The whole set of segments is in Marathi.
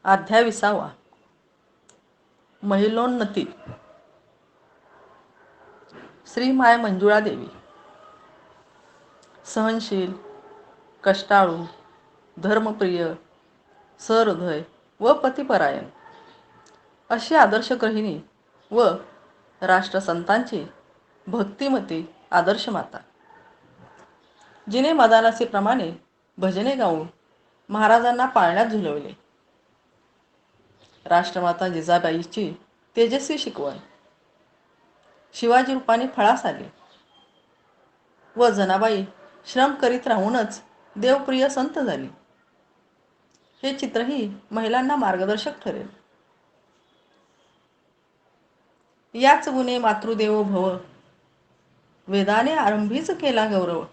अध्याय 20. महिलोन्नती. श्री माय मंजुळा देवी. सहनशील, कष्टाळू, धर्मप्रिय, सहृदय व पतिपरायण अशी आदर्श गृहिणी व राष्ट्रसंतांची भक्तिमती आदर्श माता, जिने मदालसीप्रमाणे भजने गाऊन महाराजांना पाळण्यात झुलवले. राष्ट्रमाता जिजाबाईची तेजस्वी शिकवण शिवाजी रूपाने फळास आली व जनाबाई श्रम करीत राहूनच देवप्रिय संत झाली. हे चित्रही महिलांना मार्गदर्शक ठरेल. याच गुणे मातृदेवो भव, वेदाने आरंभीच केला गौरव.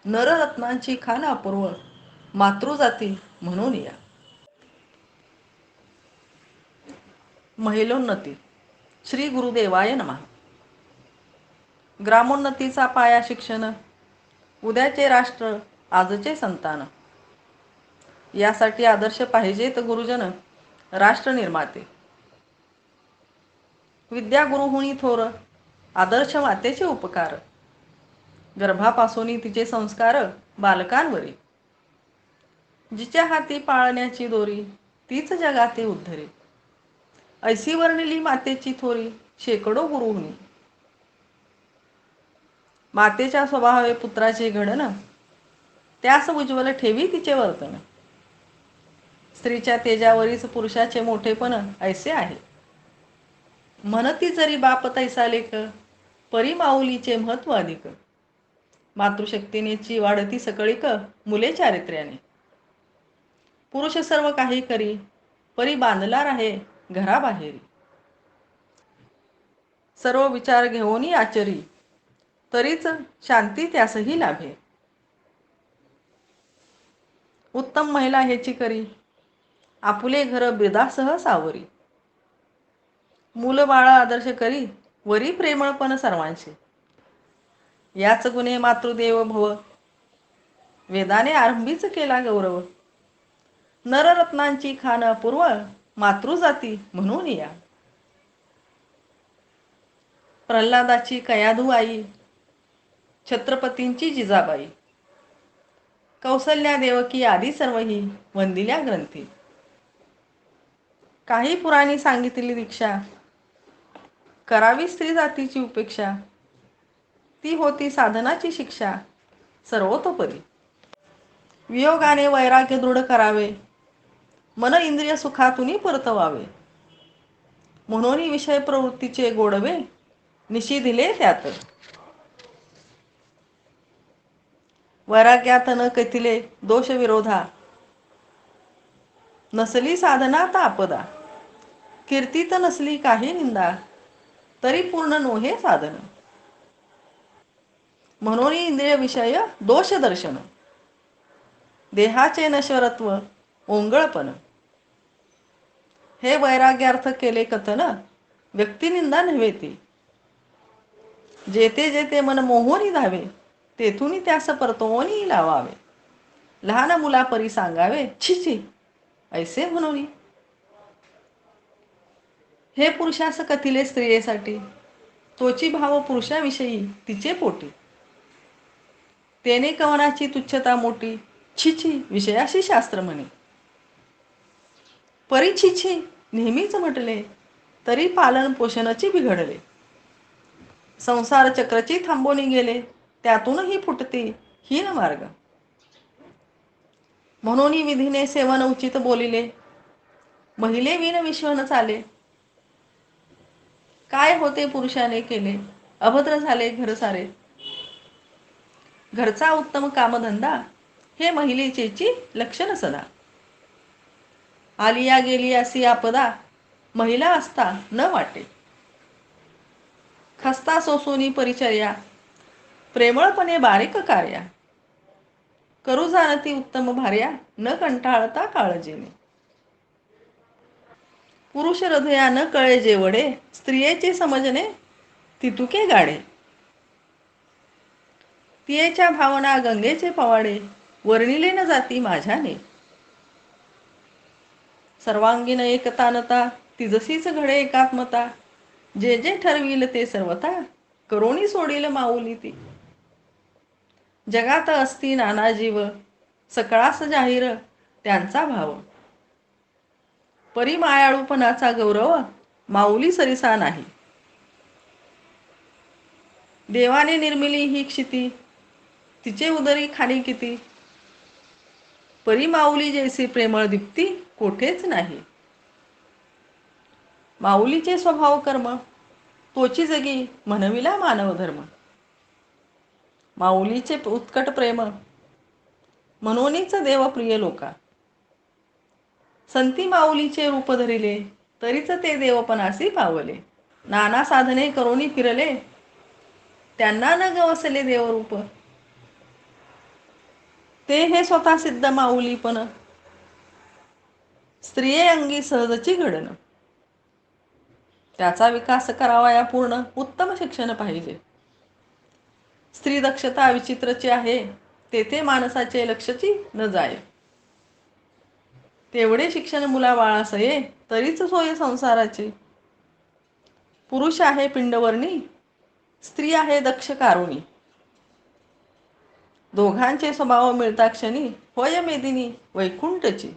नररत्नांची खान अपूर्व, मातृजाती म्हणून या. महिलोन्नती. श्री गुरुदेवाय नमः. ग्रामोन्नतीचा पाया शिक्षण, उद्याचे राष्ट्र आजचे संतान. यासाठी आदर्श पाहिजेत गुरुजन, राष्ट्र निर्माते. विद्या गुरुहुनी थोर, आदर्श मातेचे उपकार. गर्भापासून तिचे संस्कार बालकांवरी. जिच्या हाती पाळण्याची दोरी, तीच जगाते उद्धरी. ऐसी वर्णिली मातेची थोरी, शेकडो गुरुहुनी. मातेच्या स्वभावे पुत्राचे घडण, त्यास उज्ज्वल ठेवी तिचे वर्तन. स्त्रीच्या तेजावरीच पुरुषाचे मोठेपण ऐसे आहे. म्हणती जरी बाप तैसा लेख, परी माऊलीचे महत्व अधिक. मातृशक्तीनेची वाढती सकळीक, मुले चारित्र्याने. पुरुष सर्व काही करी, परी बांधला राहे घराबाहेरी. सर्व विचार घेऊनी आचरी, तरीच शांती त्यासही लाभे. उत्तम महिला हेची करी, आपुले घर बिदासह सावरी. मूल बाळ आदर्श करी, वरी प्रेमळपण सर्वांशी. याच गुणे मातृदेव भव, वेदाने आरंभीच केला गौरव. नररत्नांची खान अपूर्व, मातृजाती म्हणून या. प्रल्हादाची कयाधू आई, छत्रपतींची जिजाबाई. कौसल्या देवकी आदी सर्वही वंदिल्या ग्रंथी. काही पुराणी सांगितली दीक्षा, करावी स्त्री जातीची उपेक्षा. ती होती साधनाची शिक्षा सर्वतोपरी. वियोगाने वैराग्य दृढ करावे, मन इंद्रिय सुखातून परतवावे. म्हणून विषय प्रवृत्तीचे गोडवे, निशी दिले त्यात. वैराग्यात न कैथिले दोष विरोधा, नसली साधनात आपदा. कीर्तीत नसली काही निंदा, तरी पूर्ण नोहे साधन. म्हणून इंद्रिय विषय दोष दर्शन, देहाचे नश्वरत्व ओंगळपण. हे वैराग्यार्थ केले कथन, व्यक्तिनिंदा नव्हे ती. जेथे जेथे मन मोहोनी धावे, तेथून त्यास परतवून लावावे. लहान मुला परी सांगावे छी छी ऐसे म्हणून. हे पुरुषास कथिले स्त्रियेसाठी, तोची भाव पुरुषाविषयी तिचे पोटी. तेने कवनाची तुच्छता मोठी, छी छी विषयाशी शास्त्र म्हणे. परी छी छी नेहमीच म्हटले, तरी पालन पोषणाची बिघडले. संसार चक्रची थांबवणी गेले, त्यातूनही फुटती हीन मार्ग. म्हणून विधीने सेवन उचित बोलिले, महिले विण विश्व न चाले. काय होते पुरुषाने केले, अभद्र झाले घर सारे. घरचा उत्तम कामधंदा, हे महिलेचेची लक्षण सदा. आलिया गेली असी आपदा, महिला असता न वाटे. खस्ता सोसोनी परिचर्या, प्रेमळपणे बारीक कार्या. करू जाणती उत्तम भार्या, न कंटाळता काळजीने. पुरुष हृदया न कळे जे वडे, स्त्रियेचे समजणे तितुके गाडे. तियेच्या भावना गंगेचे पवाडे, वर्णिले न जाती माझ्याने. सर्वांगीण एकतानता तिजसीच घडे एकात्मता. जे जे ठरविल ते सर्वथा करोनी सोडील माऊली ती. जगात असती नाना जीव सकळास जाहीर त्यांचा भाव. परी मायाळूपणाचा गौरव माऊली सरिसा नाही. देवाने निर्मिली ही क्षिती तिचे उदरी खाली किती. परी माऊली जैसी प्रेमळ दीप्ती कोठेच नाही. माऊलीचे स्वभाव कर्म तोची जगी म्हणविला मानव धर्म. माऊलीचे उत्कट प्रेम म्हणूनच देवप्रिय लोका. संती माऊलीचे रूप धरिले तरीच ते देवपणासी पावले. नाना साधने करोनी फिरले त्यांना न गवसले देवरूप. ते हे स्वतः सिद्ध माऊलीपण स्त्रिये अंगी सहजची घडण. त्याचा विकास करावया पूर्ण उत्तम शिक्षण पाहिजे. स्त्री दक्षता विचित्रची आहे तेथे माणसाचे लक्षची न जाय. तेवढे शिक्षण मुला बाळासये तरीच सोय संसाराची. पुरुष आहे पिंडवर्णी स्त्री आहे दक्ष कारुणी. दोघांचे स्वभाव मिळता क्षणी होय मेदिनी वैकुंठची.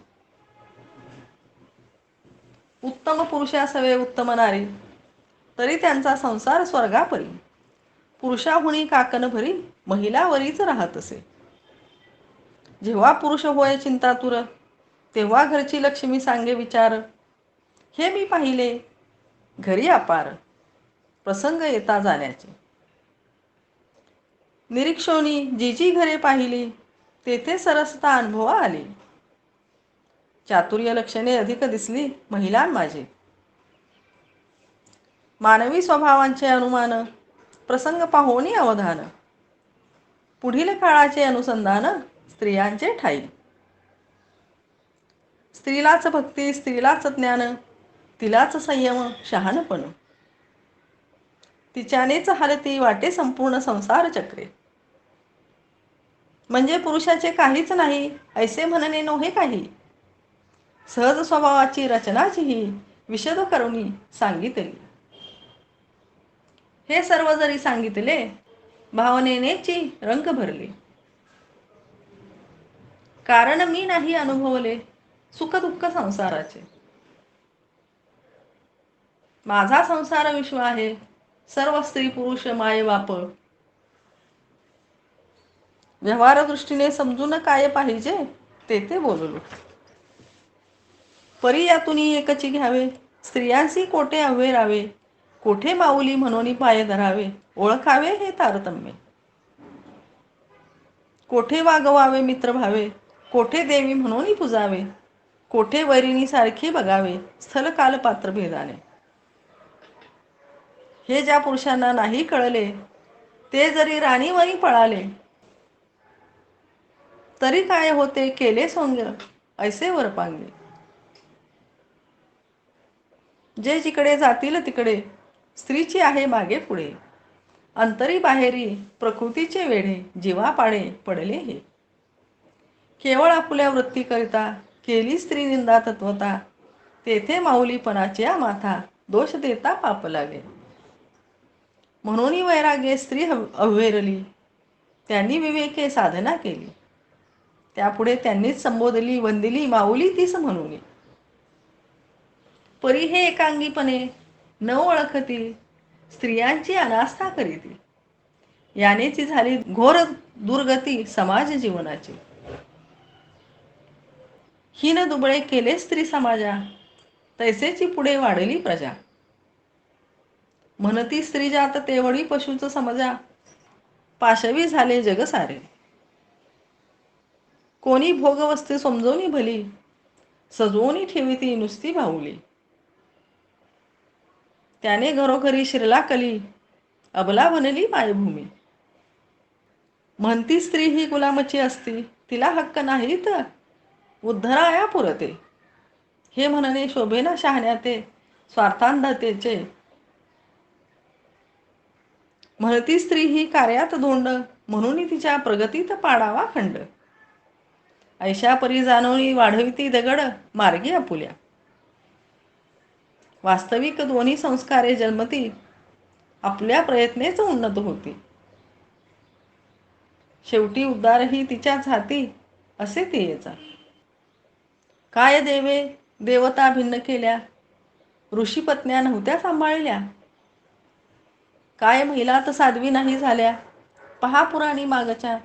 उत्तम पुरुषासवे उत्तम नारी तरी त्यांचा संसार स्वर्गापरी. पुरुषाहुनी काकन भरी महिलावरीच राहत असे. जेव्हा पुरुष होय चिंतातुर तेव्हा घरची लक्ष्मी सांगे विचार. हे मी पाहिले घरी अपार प्रसंग येता जाण्याचे. निरीक्षोनी जी जी घरे पाहिली तेथे सरसता अनुभवा आली. चातुर्य लक्षणे अधिक दिसली महिला माझे. मानवी स्वभावांचे अनुमान प्रसंग पाहोनी अवधान. पुढील काळाचे अनुसंधान स्त्रियांचे ठाई. स्त्रीलाच भक्ती स्त्रीलाच ज्ञान तिलाच संयम शहाणपण. तिच्यानेच हलती वाटे संपूर्ण संसार चक्रे. म्हणजे पुरुषाचे काहीच नाही ऐसे म्हणणे नोहे काही. सहज स्वभावाची रचनाची ही विशद करुणी सांगितली. हे सर्व जरी सांगितले भावनेनेची रंग भरले. कारण मी नाही अनुभवले सुख दुःख संसाराचे. माझा संसार विश्व आहे सर्व स्त्री पुरुष माये बाप. व्यवहार दृष्टीने समजून काय पाहिजे ते बोललो. परी यातुनी एकची घ्यावे स्त्रियांसी कोठे अव्हे रावे. कोठे माऊली म्हणून पाय धरावे ओळखावे हे तारतम्य. कोठे वागवावे मित्र भावे कोठे देवी म्हणून पुजावे. कोठे वैरिणी सारखे बघावे स्थल काल पात्र भेदाने. हे ज्या पुरुषांना नाही कळले ते जरी राणीवरी पळाले. तरी काय होते केले सोंग ऐसे वरपांगे. जे जिकडे जातील तिकडे स्त्रीची आहे मागे पुढे. अंतरी बाहेरी प्रकृतीचे वेढे जीवा पाडे पडले हे. केवळ आपुल्या वृत्तीकरिता केली स्त्री निंदा तत्वता. तेथे माऊलीपणाच्या माथा दोष देता पाप लागे. म्हणून वैराग्ये स्त्री अव्हेरली त्यांनी विवेके साधना केली. त्यापुढे त्यांनीच संबोधली वंदिली माऊली तीस म्हणून. परी हे एकांगीपणे न ओळखती स्त्रियांची अनास्था करीती. यानेची झाली घोर दुर्गती समाज जीवनाची. हीन दुबळे केले स्त्री समाजा तैसेची पुढे वाढली प्रजा. म्हणती स्त्री जात तेवढी पशुच समजा पाशवी झाले जग सारे. कोणी भोगवस्ती समजोनी भली सजवून ठेविती नुसती बाहुली. त्याने घरोघरी शिरला कली अबला बनली मायभूमी. म्हणती स्त्री ही गुलामची असती तिला हक्क नाही तर उद्धराया पुरते. हे म्हणणे शोभेना शहाण्याते स्वार्थांधतेचे. म्हणती स्त्री ही कार्यात धोंड म्हणून तिच्या प्रगतीत पाडावा खंड. ऐशा परी जाणवणी वाढविती दगड मार्गी आपुल्या. वास्तविक दोन्ही संस्कारे जन्मती आपल्या प्रयत्नेच उन्नत होती. शेवटी उद्धारही तिच्याच हाती असे तियेचा. काय देवे देवता भिन्न केल्या, ऋषीपत्न्या नव्हत्या सांभाळल्या. काय महिलात साध्वी नाही झाल्या, पहा पुराणी मागच्या.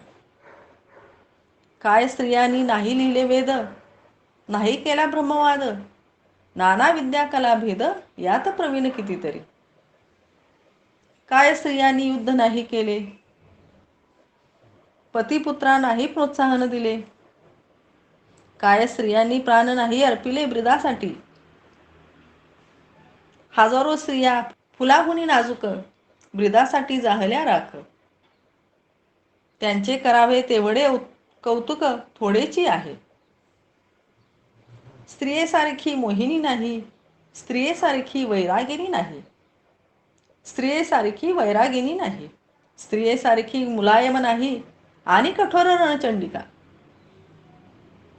काय स्त्रियांनी नाही लिहिले वेद, नाही केला ब्रह्मवाद. नाना विद्या कला भेद, यात प्रवीण कितीतरी. काय स्त्रियांनी युद्ध नाही केले, पतिपुत्रा नाही प्रोत्साहन दिले. काय स्त्रियांनी प्राण नाही अर्पिले ब्रीदासाठी. हजारो स्त्रिया फुलाहुनी नाजूक, ब्रीदासाठी जाहल्या राख. त्यांचे करावे तेवढे कौतुक थोडेची आहे. स्त्रियेसारखी मोहिनी नाही, स्त्रियेसारखी वैरागिनी नाही. स्त्रियेसारखी वैरागिनी नाही, स्त्रियेसारखी मुलायम नाही आणि कठोर रणचंडिका.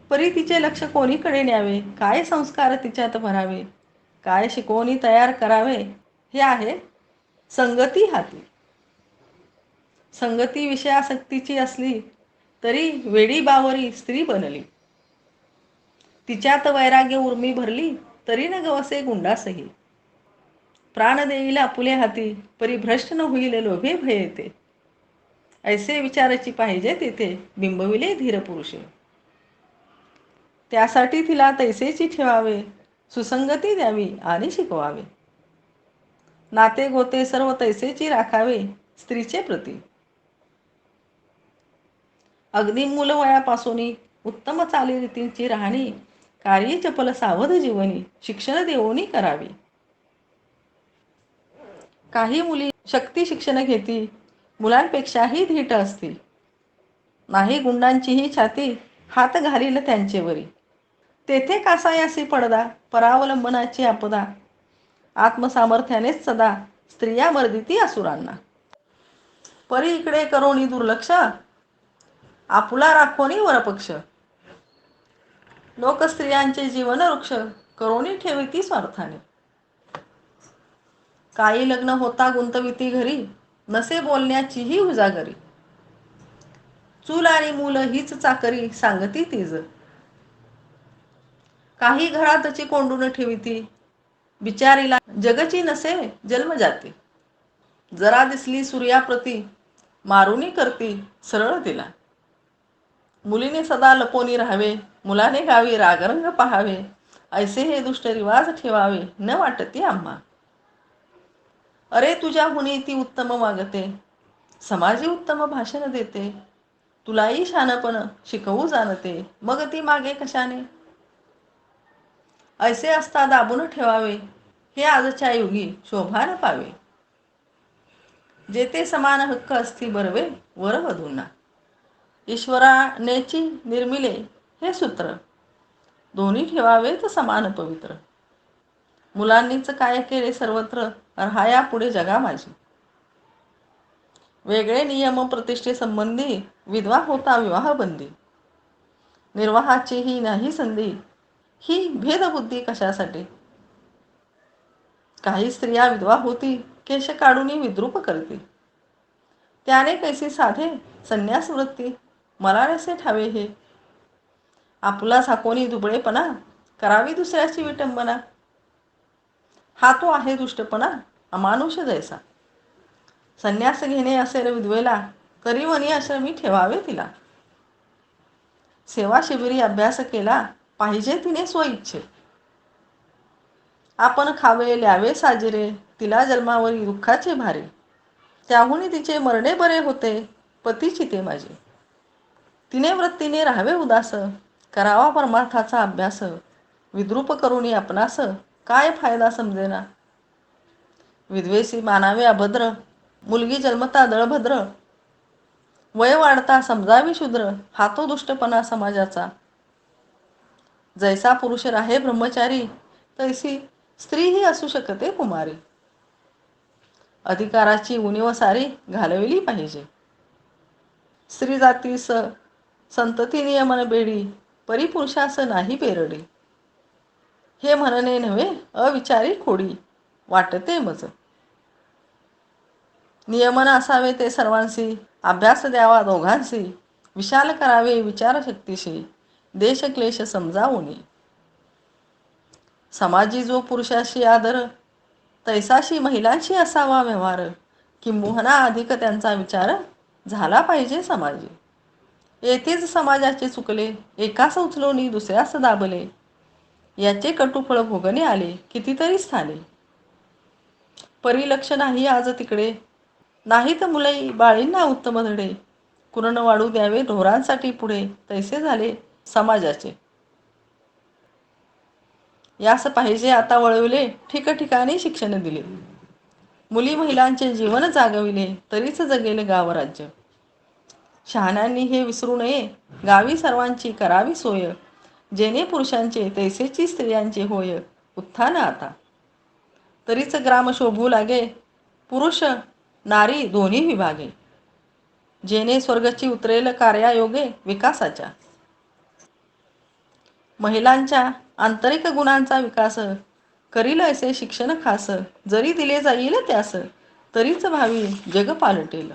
परी तिचे लक्ष कोणीकडे न्यावे, काय संस्कार तिच्यात भरावे, काय शिकवणी तयार करावे, हे आहे संगती हाती. संगती विषयासक्तीची असली तरी वेडी बावरी स्त्री बनली. तिच्यात वैराग्य उर्मी भरली तरी न गवसे गुंडासही. प्राण देईल आपुले हाती, परी भ्रष्ट न होईल लोभे भयेते. ऐसे विचाराची पाहिजे तेथे, बिंबविले धीर पुरुषे. त्यासाठी तिला तैसेची ठेवावे, सुसंगती द्यावी आणि शिकवावे. नाते गोते सर्व तैसेची राखावे स्त्रीचे प्रती. अगदी मूलवयापासून उत्तम चालीरीतींची राहणी, कार्य चपल सावध जीवनी, शिक्षण देऊनी करावी. काही मुली शक्ती शिक्षण घेती, मुलांपेक्षाही धीट असती. नाही गुंडांचीही छाती, हात घालील त्यांचेवरी. तेथे कासायासी पडदा, परावलंबनाची आपदा. आत्मसामर्थ्यानेच सदा स्त्रिया मर्दिती असुरांना. परी इकडे करोनी दुर्लक्ष, आपुला राखोनी वरपक्ष. लोक स्त्रियांचे जीवन वृक्ष, करोनी ठेविती स्वार्थाने. काही लग्न होता गुंतविती घरी, नसे बोलण्याचीही उजागरी. चूल आणि मूल हीच चाकरी, सांगती तीज. काही घरातची कोंडून ठेविती, बिचारीला जगची नसे जन्म जाती. जरा दिसली सूर्याप्रती, मारुनी करती सरळ तिला. मुलीने सदा लपोनी राहावे, मुलाने गावी रागरंग पहावे. ऐसे हे दुष्ट रिवाज ठेवावे, न वाटती आम्हा. अरे तुझ्याहुनी ती उत्तम वागते, समाजी उत्तम भाषण देते. तुलाही शानपण शिकवू जाणते, मग ती मागे कशाने. ऐसे असता दाबून ठेवावे, हे आजच्या युगी शोभा न पावे. जेथे समान हक्क असती बरवे वरवधूंना. ईश्वरानेची निर्मिले हे सूत्र, दोन्ही ठेवावेत समान पवित्र. मुलांनीच काय केले सर्वत्र, राहाया पुढे जगा माझी. वेगळे नियम प्रतिष्ठे संबंधी, विधवा होता विवाहबंदी. निर्वाहाचीही नाही संधी, ही भेदबुद्धी कशासाठी. काही स्त्रिया विधवा होती, केश काढून विद्रूप करती. त्याने कैसे साधे संन्यास वृत्ती, मला नसे ठावे हे. आपुला साकोनी दुबळेपणा, करावी दुसऱ्याची विटंबना. हा तो आहे दुष्टपणा, अमानुष जैसा. संन्यास घेणे असेल विधवेला, तरी वनी आश्रमी ठेवावे तिला. सेवा शिबिरी अभ्यास केला, पाहिजे तिने स्वइच्छे. आपण खावे ल्यावे साजिरे, तिला जन्मावरी दुःखाचे भारे. त्याहुनी तिचे मरणे बरे होते, पतीची ते माझे. तिने वृत्तीने राहावे उदास, करावा परमार्थाचा अभ्यास. विद्रूप करुणी आपणास, काय फायदा समजेना. विधवेसी मानावे अभद्र, मुलगी जन्मता दळभद्र. वय वाढता समजावी शूद्र, हा तो दुष्टपणा समाजाचा. जैसा पुरुष राहे ब्रह्मचारी, तैसी स्त्रीही असू शकते कुमारी. अधिकाराची उणीव सारी घालविली पाहिजे. स्त्री जातीस संतती नियमन बेडी, परिपुरुषास नाही बेरडी. हे म्हणणे नव्हे अविचारी खोडी वाटते मज. नियमन असावे ते सर्वांशी, अभ्यास द्यावा दोघांशी, विशाल करावे विचारशक्तीशी, देशक्लेश समजावूनी. समाजी जो पुरुषाशी आदर, तैसाशी महिलांशी असावा व्यवहार, किंबहुना अधिक त्यांचा विचार झाला पाहिजे समाजी. येथेच समाजाचे चुकले, एकास उचलून दुसऱ्यास दाबले, याचे कटुफळ भोगणे आले कितीतरी स्थाने. परिलक्ष नाही आज तिकडे, नाहीत मुलई बाळींना उत्तम धडे, कुरण वाढू द्यावे ढोरांसाठी पुढे, तैसे झाले समाजाचे. यास पाहिजे आता वळविले, ठिकठिकाणी शिक्षण दिले, मुली महिलांचे जीवन जागविले, तरीच जगेल गाव राज्य. शहाण्यांनी हे विसरू नये, गावी सर्वांची करावी सोय, जेणे पुरुषांचे तैसेची स्त्रियांचे होय उत्थान आता. तरीच ग्राम शोभू लागे, पुरुष नारी दोन्ही विभागे, जेणे स्वर्गची उतरेल कार्यायोगे विकासाच्या. महिलांच्या आंतरिक गुणांचा विकास करील असे शिक्षण खास, जरी दिले जाईल त्यास, तरीच भावी जग पालटेल.